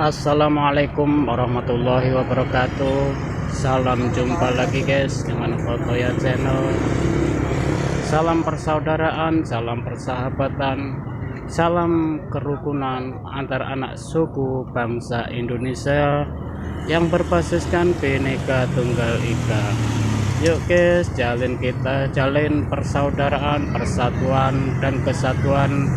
Assalamualaikum warahmatullahi wabarakatuh. Salam jumpa lagi guys dengan Fotoya Channel. Salam persaudaraan, salam persahabatan, salam kerukunan antar anak suku bangsa Indonesia yang berbasiskan Bhinneka Tunggal Ika. Yuk guys, jalin persaudaraan, persatuan dan kesatuan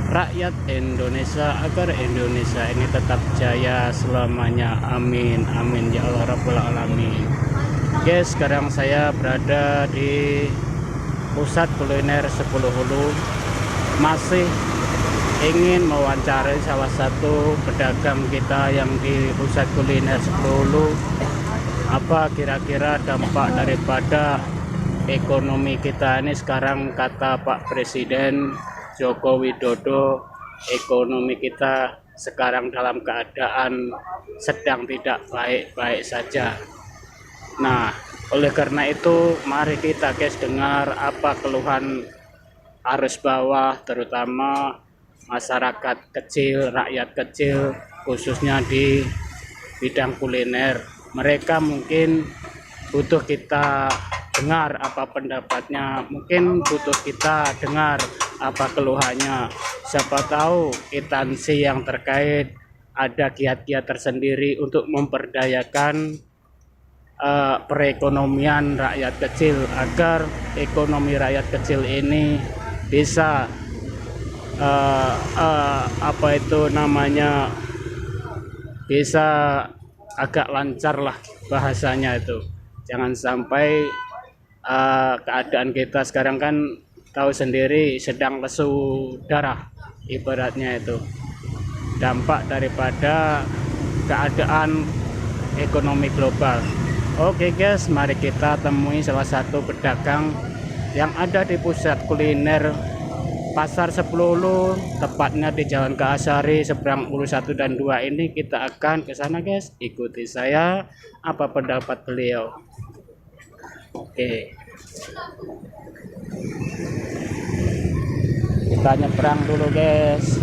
rakyat Indonesia agar Indonesia ini tetap jaya selamanya. Amin amin ya Allah rabbul alamin. Guys, sekarang saya berada di pusat kuliner 10 Hulu, masih ingin mewawancarai salah satu pedagang kita yang di pusat kuliner 10 Hulu. Apa kira-kira dampak daripada ekonomi kita ini sekarang? Kata Pak Presiden Joko Widodo, ekonomi kita sekarang dalam keadaan sedang tidak baik-baik saja. Nah, oleh karena itu mari kita guys dengar apa keluhan arus bawah, terutama masyarakat kecil, rakyat kecil, khususnya di bidang kuliner. Mereka mungkin butuh kita dengar apa pendapatnya, mungkin butuh kita dengar apa keluhannya. Siapa tahu instansi yang terkait ada kiat-kiat tersendiri untuk memperdayakan perekonomian rakyat kecil, agar ekonomi rakyat kecil ini bisa bisa agak lancar lah bahasanya itu. Jangan sampai keadaan kita sekarang kan tahu sendiri sedang lesu darah, ibaratnya itu dampak daripada keadaan ekonomi global. Oke guys, mari kita temui salah satu pedagang yang ada di pusat kuliner Pasar 10 Hulu, tepatnya di Jalan Kaasari seberang Hulu 1 dan 2 ini. Kita akan ke sana guys, ikuti saya apa pendapat beliau. Oke, kita nyebrang dulu guys.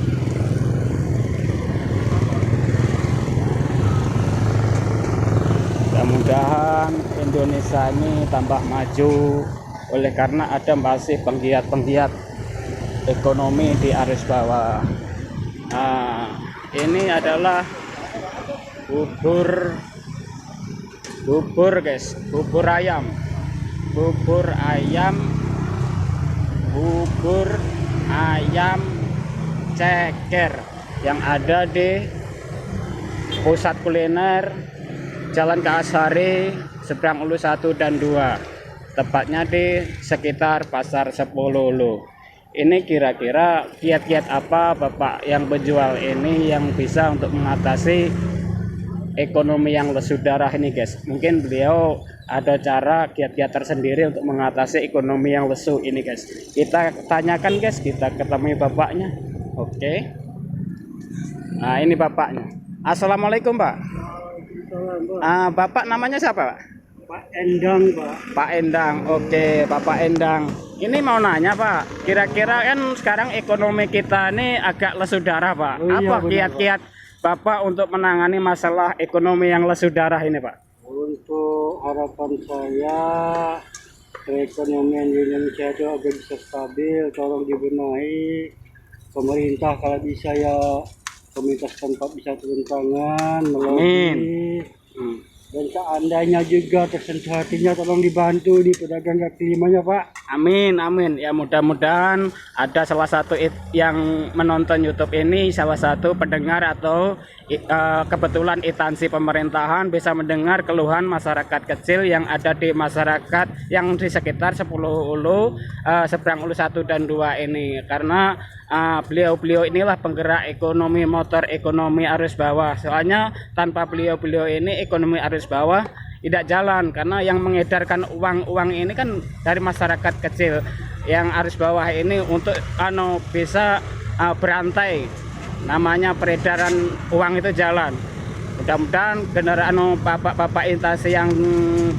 Mudah-mudahan Indonesia ini tambah maju, oleh karena ada masih penggiat-penggiat ekonomi di arus bawah. Nah, ini adalah bubur guys, bubur ayam ceker yang ada di pusat kuliner Jalan Kaasari seberang Hulu 1 dan 2, tepatnya di sekitar Pasar 10 Hulu. Ini kira-kira kiat-kiat apa Bapak yang penjual ini yang bisa untuk mengatasi ekonomi yang lesu darah ini guys? Mungkin beliau ada cara kiat-kiat tersendiri untuk mengatasi ekonomi yang lesu ini guys. Kita tanyakan guys, kita ketemu bapaknya. Oke. Nah, ini bapaknya. Assalamualaikum Pak. Bapak namanya siapa Pak? Pak Endang, Pak. Pak Endang. Oke, Bapak Endang. Ini mau nanya Pak, kira-kira kan sekarang ekonomi kita ini agak lesu darah Pak. Oh, iya, apa benar, kiat-kiat Bapak untuk menangani masalah ekonomi yang lesu darah ini Pak? Untuk harapan saya, perekonomian di Indonesia itu agar bisa stabil, tolong dibenahi. Pemerintah kalau bisa ya, pemerintah setempat bisa turun tangan, melobi. Dan seandainya juga tersentuh hatinya, tolong dibantu di pedagang kaki limanya Pak. Amin amin ya, mudah-mudahan ada salah satu yang menonton YouTube ini, salah satu pendengar atau kebetulan instansi pemerintahan bisa mendengar keluhan masyarakat kecil yang ada di masyarakat yang di sekitar 10 Hulu, seberang Hulu 1 dan 2 ini, karena beliau-beliau inilah penggerak ekonomi, motor ekonomi arus bawah. Soalnya tanpa beliau-beliau ini ekonomi arus bawah tidak jalan, karena yang mengedarkan uang ini kan dari masyarakat kecil yang arus bawah ini untuk bisa berantai, namanya peredaran uang itu jalan. Mudah-mudahan kendaraan bapak-bapak instansi yang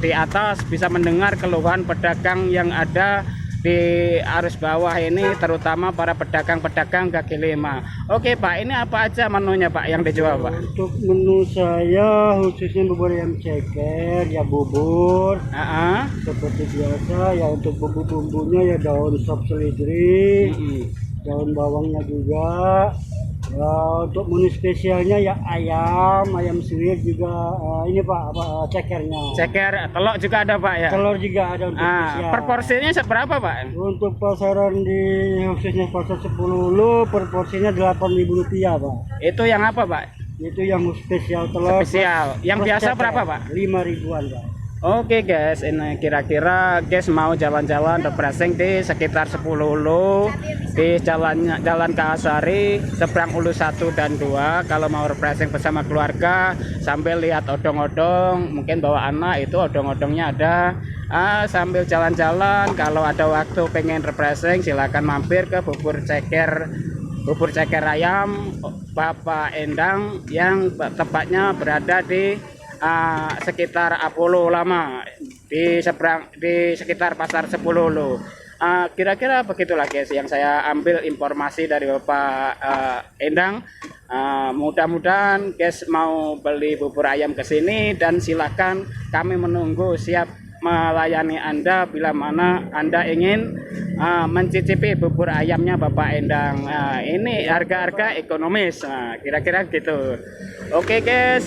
di atas bisa mendengar keluhan pedagang yang ada di arus bawah ini, terutama para pedagang-pedagang kaki lima. Oke Pak, ini apa aja menunya Pak yang dijual Pak? Untuk menu saya khususnya bubur ayam ceker, ya bubur seperti biasa. Ya untuk bumbu-bumbunya ya daun sop seledri, daun bawangnya juga. Ya, untuk menu spesialnya ya ayam suwir juga, ini Pak, cekernya. Ceker, telur juga ada Pak ya? Telur juga ada untuk spesial. Per porsinya seberapa Pak? Untuk pasaran di khususnya pasar 10 Hulu, per porsinya Rp8.000 Pak. Itu yang apa Pak? Itu yang spesial telur. Spesial. Yang plus biasa ceker, berapa Pak? 5.000-an Pak. Oke guys, ini kira-kira guys mau jalan-jalan refreshing di sekitar 10 Hulu, di jalan Kahasari, seberang Hulu 1 dan 2. Kalau mau refreshing bersama keluarga sambil lihat odong-odong, mungkin bawa anak, itu odong-odongnya ada. Sambil jalan-jalan, kalau ada waktu pengen refreshing silakan mampir ke bubur ceker ayam Bapak Endang yang tepatnya berada di sekitar Apollo Lama, di sekitar pasar 10 Hulu. Kira-kira begitulah guys yang saya ambil informasi dari Bapak Endang. Mudah-mudahan guys mau beli bubur ayam ke sini, dan silakan kami menunggu siap melayani Anda bila mana Anda ingin mencicipi bubur ayamnya Bapak Endang. Ini harga-harga ekonomis, kira-kira gitu. Oke guys,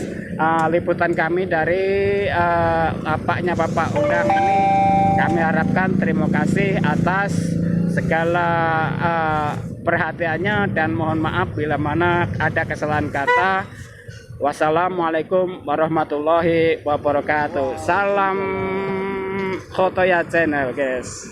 liputan kami dari lapaknya Bapak Endang ini, kami harapkan terima kasih atas segala perhatiannya, dan mohon maaf bila mana ada kesalahan kata. Wassalamualaikum warahmatullahi wabarakatuh. Salam Khotoya Channel guys.